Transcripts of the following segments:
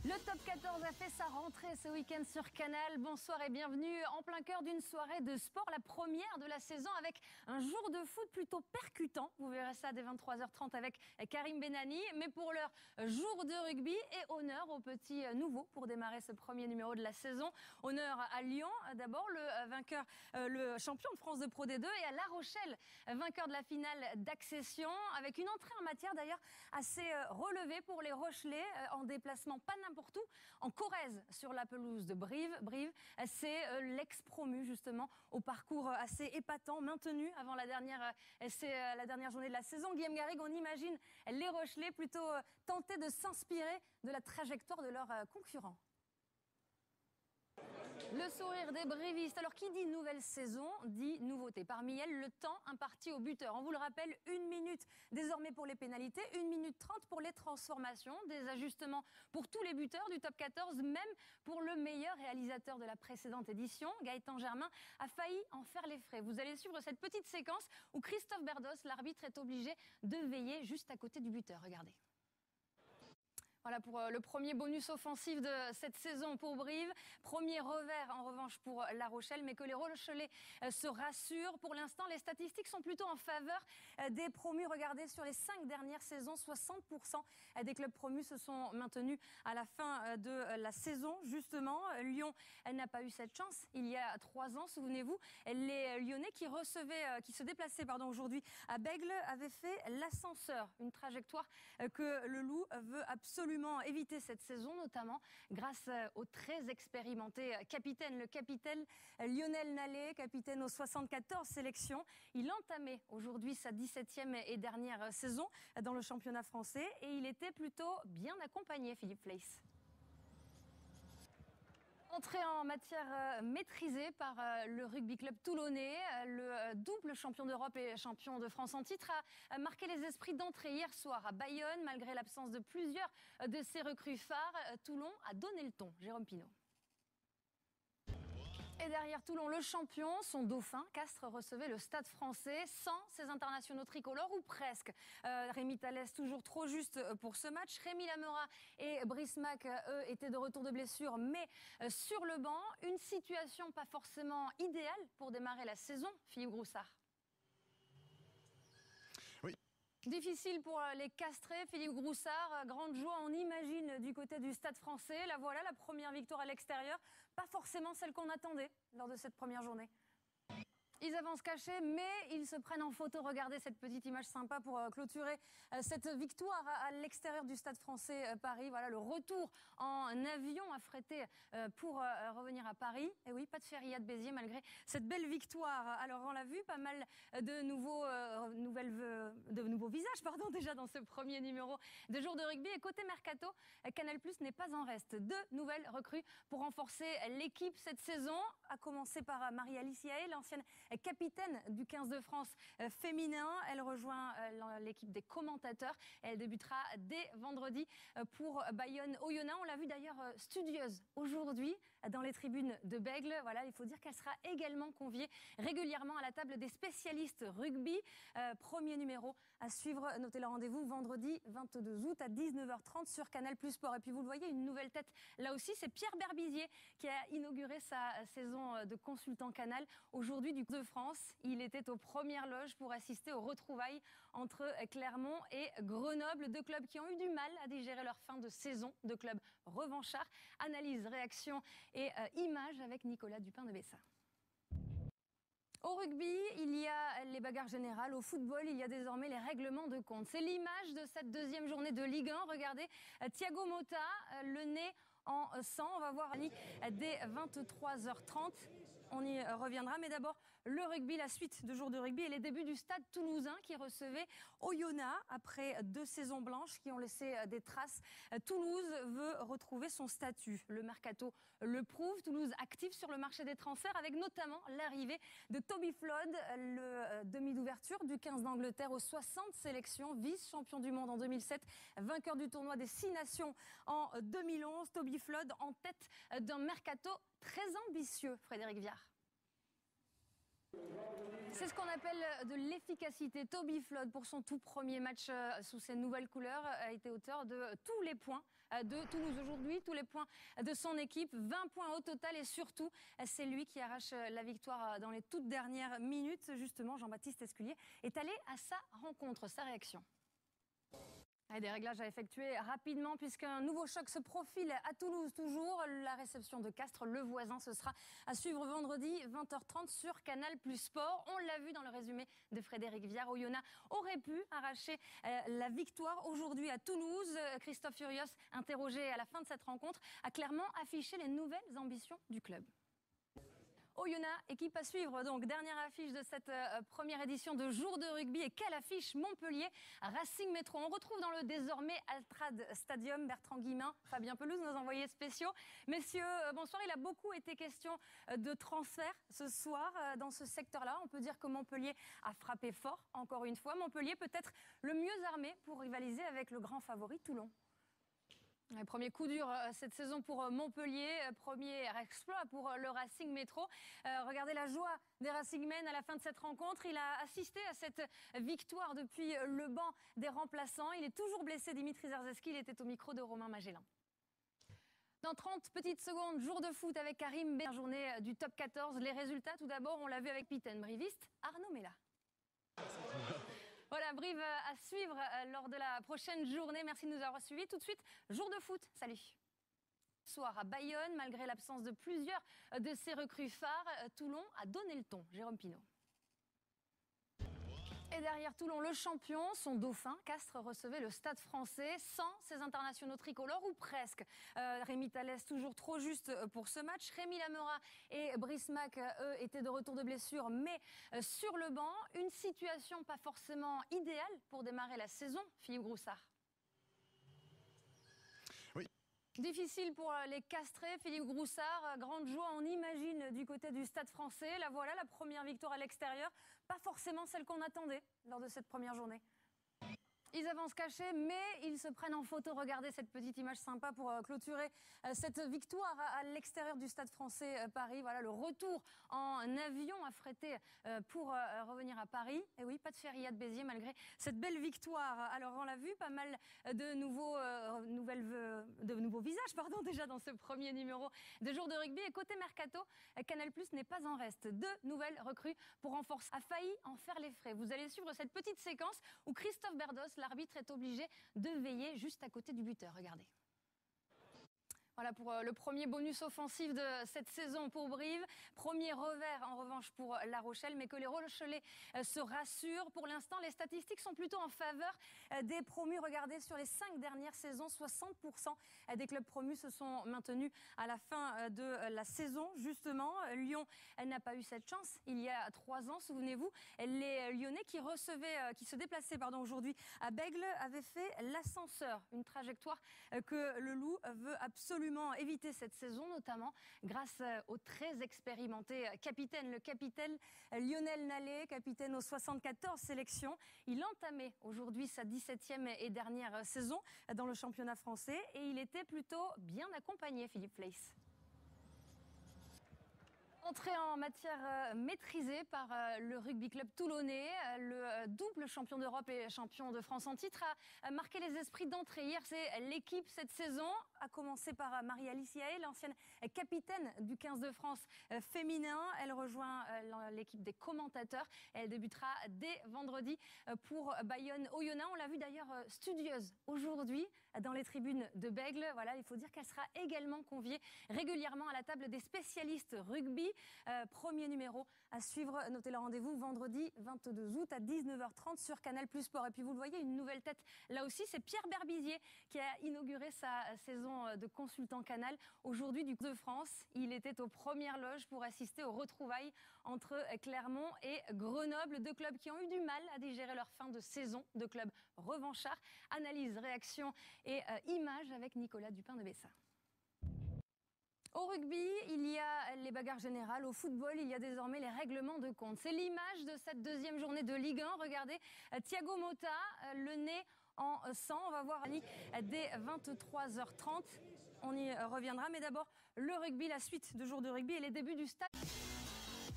Le top 14 a fait sa rentrée ce week-end sur Canal. Bonsoir et bienvenue en plein cœur d'une soirée de sport, la première de la saison avec un jour de foot plutôt percutant. Vous verrez ça dès 23h30 avec Karim Benani. Mais pour l'heure, jour de rugby et honneur aux petits nouveaux pour démarrer ce premier numéro de la saison. Honneur à Lyon, d'abord le vainqueur, le champion de France de Pro D2 et à La Rochelle, vainqueur de la finale d'accession avec une entrée en matière d'ailleurs assez relevée pour les Rochelais en déplacement pas n'importe où, en Corrèze, sur la pelouse de Brive. Brive, c'est l'ex-promu justement, au parcours assez épatant, maintenu avant la dernière journée de la saison. Guillaume Garrigue, on imagine les Rochelais plutôt tenter de s'inspirer de la trajectoire de leurs concurrents. Le sourire des brivistes. Alors, qui dit nouvelle saison, dit nouveauté. Parmi elles, le temps imparti aux buteurs. On vous le rappelle, 1 minute désormais pour les pénalités, 1 minute 30 pour les transformations. Des ajustements pour tous les buteurs du top 14, même pour le meilleur réalisateur de la précédente édition. Gaëtan Germain a failli en faire les frais. Vous allez suivre cette petite séquence où Christophe Berdos, l'arbitre, est obligé de veiller juste à côté du buteur. Regardez. Voilà pour le premier bonus offensif de cette saison pour Brive. Premier revers en revanche pour La Rochelle, mais que les Rochelais se rassurent. Pour l'instant, les statistiques sont plutôt en faveur des promus. Regardez, sur les 5 dernières saisons, 60% des clubs promus se sont maintenus à la fin de la saison. Justement, Lyon n'a pas eu cette chance. Il y a 3 ans, souvenez-vous, les Lyonnais qui se déplaçaient aujourd'hui à Bègles avaient fait l'ascenseur. Une trajectoire que le Loup veut absolument éviter cette saison, notamment grâce au très expérimenté capitaine, le capitaine Lionel Nallet, capitaine aux 74 sélections. Il entamait aujourd'hui sa 17e et dernière saison dans le championnat français et il était plutôt bien accompagné, Philippe Fleiss. Entrée en matière maîtrisée par le rugby club toulonnais. Le double champion d'Europe et champion de France en titre a marqué les esprits d'entrée hier soir à Bayonne. Malgré l'absence de plusieurs de ses recrues phares, Toulon a donné le ton. Jérôme Pinault. Et derrière Toulon, le champion, son dauphin, Castres, recevait le Stade Français sans ses internationaux tricolores, ou presque. Rémi Thalès, toujours trop juste pour ce match. Rémi Lamera et Brice Mack, eux, étaient de retour de blessure, mais sur le banc. Une situation pas forcément idéale pour démarrer la saison, Philippe Groussard. Oui. Difficile pour les Castrés, Philippe Groussard. Grande joie, on imagine, du côté du Stade Français. La voilà, la première victoire à l'extérieur. Pas forcément celle qu'on attendait lors de cette première journée. Ils avancent cachés, mais ils se prennent en photo. Regardez cette petite image sympa pour clôturer cette victoire à l'extérieur du Stade Français Paris. Voilà le retour en avion affrété pour revenir à Paris. Et oui, pas de feria de Béziers malgré cette belle victoire. Alors on l'a vu, pas mal de nouveaux visages déjà dans ce premier numéro de Jour de rugby. Et côté Mercato, Canal+ n'est pas en reste. 2 nouvelles recrues pour renforcer l'équipe cette saison, à commencer par Marie-Alice Yaé, l'ancienne capitaine du 15 de France féminin. Elle rejoint l'équipe des commentateurs. Elle débutera dès vendredi pour Bayonne-Oyonnax. On l'a vu d'ailleurs studieuse aujourd'hui dans les tribunes de Bègles. Voilà, il faut dire qu'elle sera également conviée régulièrement à la table des spécialistes rugby. Premier numéro à suivre. Notez le rendez-vous vendredi 22 août à 19h30 sur Canal+ Sport. Et puis vous le voyez, une nouvelle tête là aussi, c'est Pierre Berbizier qui a inauguré sa saison de consultant Canal aujourd'hui du de France. Il était aux premières loges pour assister aux retrouvailles entre Clermont et Grenoble. 2 clubs qui ont eu du mal à digérer leur fin de saison. 2 clubs revanchards. Analyse, réaction et images avec Nicolas Dupin de Bessa. Au rugby, il y a les bagarres générales. Au football, il y a désormais les règlements de compte. C'est l'image de cette 2e journée de Ligue 1. Regardez, Thiago Motta, le nez en sang. On va voir dès 23h30. On y reviendra. Mais d'abord, le rugby, la suite de Jour de rugby et les débuts du Stade Toulousain qui recevait Oyonnax après 2 saisons blanches qui ont laissé des traces. Toulouse veut retrouver son statut. Le mercato le prouve. Toulouse active sur le marché des transferts avec notamment l'arrivée de Toby Flood, le demi d'ouverture du 15 d'Angleterre aux 60 sélections, vice-champion du monde en 2007, vainqueur du tournoi des 6 nations en 2011. Toby Flood en tête d'un mercato très ambitieux, Frédéric Viard. C'est ce qu'on appelle de l'efficacité. Toby Flood, pour son tout premier match sous ses nouvelles couleurs, a été auteur de tous les points de Toulouse aujourd'hui, tous les points de son équipe, 20 points au total et surtout, c'est lui qui arrache la victoire dans les toutes dernières minutes. Justement, Jean-Baptiste Esculier est allé à sa rencontre, sa réaction. Et des réglages à effectuer rapidement puisqu'un nouveau choc se profile à Toulouse toujours. La réception de Castres, le voisin, ce sera à suivre vendredi 20h30 sur Canal Plus Sport. On l'a vu dans le résumé de Frédéric Viard. Oyonnax aurait pu arracher la victoire aujourd'hui à Toulouse. Christophe Furios, interrogé à la fin de cette rencontre, a clairement affiché les nouvelles ambitions du club. Oyonnax, équipe à suivre, donc dernière affiche de cette première édition de Jour de rugby. Et quelle affiche! Montpellier, Racing Métro. On retrouve dans le désormais Altrad Stadium Bertrand Guillemin, Fabien Pelouse, nos envoyés spéciaux. Messieurs, bonsoir. Il a beaucoup été question de transfert ce soir dans ce secteur-là. On peut dire que Montpellier a frappé fort, encore une fois. Montpellier peut-être le mieux armé pour rivaliser avec le grand favori Toulon. Premier coup dur cette saison pour Montpellier, premier exploit pour le Racing Métro. Regardez la joie des Racingmen à la fin de cette rencontre. Il a assisté à cette victoire depuis le banc des remplaçants. Il est toujours blessé, Dimitri Zarzeski. Il était au micro de Romain Magellan. Dans 30 petites secondes, jour de foot avec Karim B. Journée du top 14. Les résultats, tout d'abord, on l'a vu avec Pitaine Briviste, Arnaud Mella. Voilà, Brive à suivre lors de la prochaine journée. Merci de nous avoir suivis. Tout de suite, jour de foot. Salut. Soir à Bayonne, malgré l'absence de plusieurs de ses recrues phares, Toulon a donné le ton. Jérôme Pinault. Et derrière Toulon, le champion, son dauphin, Castres recevait le Stade Français sans ses internationaux tricolores, ou presque. Rémi Thalès, toujours trop juste pour ce match. Rémi Lamora et Brice Mac, eux, étaient de retour de blessure, mais sur le banc. Une situation pas forcément idéale pour démarrer la saison, Philippe Groussard. Difficile pour les Castrés, Philippe Groussard, grande joie on imagine du côté du Stade Français. La voilà, la première victoire à l'extérieur, pas forcément celle qu'on attendait lors de cette première journée. Ils avancent cachés, mais ils se prennent en photo. Regardez cette petite image sympa pour clôturer cette victoire à l'extérieur du Stade Français Paris. Voilà le retour en avion affrété pour revenir à Paris. Et oui, pas de Ferriat de Béziers malgré cette belle victoire. Alors on l'a vu, pas mal de nouveaux visages déjà dans ce premier numéro de Jour de rugby. Et côté Mercato, Canal+ n'est pas en reste. 2 nouvelles recrues pour renforcer. A failli en faire les frais. Vous allez suivre cette petite séquence où Christophe Berdos, l'arbitre, est obligé de veiller juste à côté du buteur. Regardez. Voilà pour le premier bonus offensif de cette saison pour Brive. Premier revers en revanche pour La Rochelle, mais que les Rochelais se rassurent. Pour l'instant, les statistiques sont plutôt en faveur des promus. Regardez, sur les 5 dernières saisons, 60% des clubs promus se sont maintenus à la fin de la saison. Justement, Lyon n'a pas eu cette chance. Il y a 3 ans, souvenez-vous, les Lyonnais qui se déplaçaient aujourd'hui à Bègles avaient fait l'ascenseur. Une trajectoire que le Loup veut absolument éviter cette saison, notamment grâce au très expérimenté capitaine, le capitaine Lionel Nallet, capitaine aux 74 sélections. Il entamait aujourd'hui sa 17e et dernière saison dans le championnat français et il était plutôt bien accompagné, Philippe Fleiss. Entrée en matière maîtrisée par le rugby club toulonnais. Le double champion d'Europe et champion de France en titre a marqué les esprits d'entrée. Hier, c'est l'équipe cette saison, à commencer par Marie-Alice Yaé, l'ancienne capitaine du 15 de France féminin. Elle rejoint l'équipe des commentateurs. Elle débutera dès vendredi pour Bayonne-Oyonnax. On l'a vu d'ailleurs studieuse aujourd'hui dans les tribunes de Bègles. Voilà, il faut dire qu'elle sera également conviée régulièrement à la table des spécialistes rugby. Premier numéro à suivre, notez le rendez-vous vendredi 22 août à 19h30 sur Canal Plus Sport. Et puis vous le voyez, une nouvelle tête là aussi, c'est Pierre Berbizier qui a inauguré sa saison de consultant Canal aujourd'hui du Coupe de France. Il était aux premières loges pour assister aux retrouvailles entre Clermont et Grenoble, 2 clubs qui ont eu du mal à digérer leur fin de saison, 2 clubs revanchards. Analyse, réaction et images avec Nicolas Dupin de Bessa. Au rugby, il y a les bagarres générales. Au football, il y a désormais les règlements de compte. C'est l'image de cette 2e journée de Ligue 1. Regardez, Thiago Motta, le nez en sang. On va voir dès 23h30. On y reviendra. Mais d'abord, le rugby, la suite de Jour de rugby et les débuts du stade.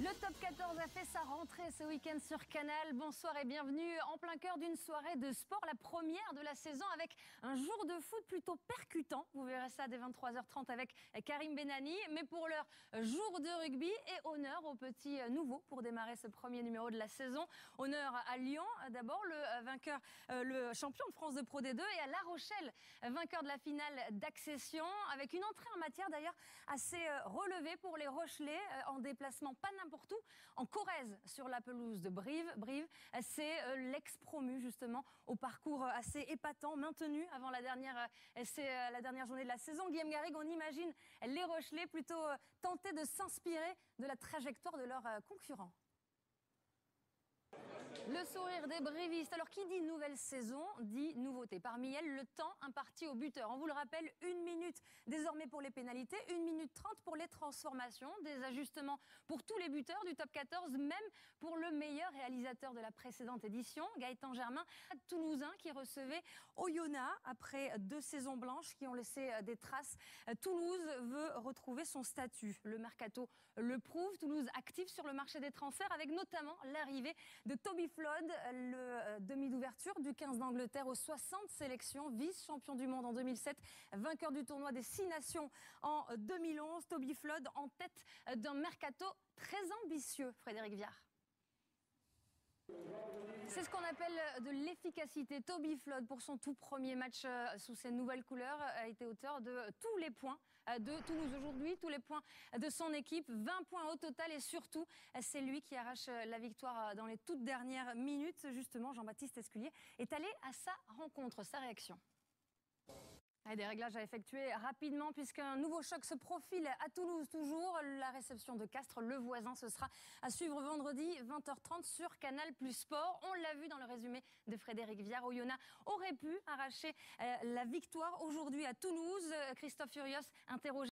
Le top 14 a fait sa rentrée ce week-end sur Canal. Bonsoir et bienvenue en plein cœur d'une soirée de sport, la première de la saison avec un jour de foot plutôt percutant. Vous verrez ça dès 23h30 avec Karim Benani. Mais pour l'heure, jour de rugby et honneur aux petits nouveaux pour démarrer ce premier numéro de la saison. Honneur à Lyon, d'abord le vainqueur, le champion de France de Pro D2 et à La Rochelle, vainqueur de la finale d'accession avec une entrée en matière d'ailleurs assez relevée pour les Rochelais en déplacement pas n'importe où, en Corrèze, sur la pelouse de Brive. Brive, c'est l'ex-promu justement au parcours assez épatant, maintenu avant la dernière journée de la saison. Guillaume Garrigue, on imagine les Rochelais plutôt tenter de s'inspirer de la trajectoire de leurs concurrents. Le sourire des brivistes. Alors, qui dit nouvelle saison, dit nouveauté. Parmi elles, le temps imparti aux buteurs. On vous le rappelle, 1 minute désormais pour les pénalités, 1 minute 30 pour les transformations. Des ajustements pour tous les buteurs du top 14, même pour le meilleur réalisateur de la précédente édition, Gaëtan Germain, Toulousain, qui recevait Oyonnax après 2 saisons blanches qui ont laissé des traces. Toulouse veut retrouver son statut. Le mercato le prouve. Toulouse active sur le marché des transferts avec notamment l'arrivée de Toby Flood, le demi d'ouverture du 15 d'Angleterre aux 60 sélections, vice-champion du monde en 2007, vainqueur du tournoi des 6 nations en 2011. Toby Flood en tête d'un mercato très ambitieux, Frédéric Viard. C'est ce qu'on appelle de l'efficacité. Toby Flood, pour son tout premier match sous ses nouvelles couleurs, a été auteur de tous les points de Toulouse aujourd'hui, tous les points de son équipe, 20 points au total et surtout, c'est lui qui arrache la victoire dans les toutes dernières minutes. Justement, Jean-Baptiste Esculier est allé à sa rencontre, sa réaction. Et des réglages à effectuer rapidement puisqu'un nouveau choc se profile à Toulouse toujours. La réception de Castres, le voisin, ce sera à suivre vendredi 20h30 sur Canal Plus Sport. On l'a vu dans le résumé de Frédéric Viard. Oyonnax aurait pu arracher la victoire aujourd'hui à Toulouse. Christophe Furios interrogé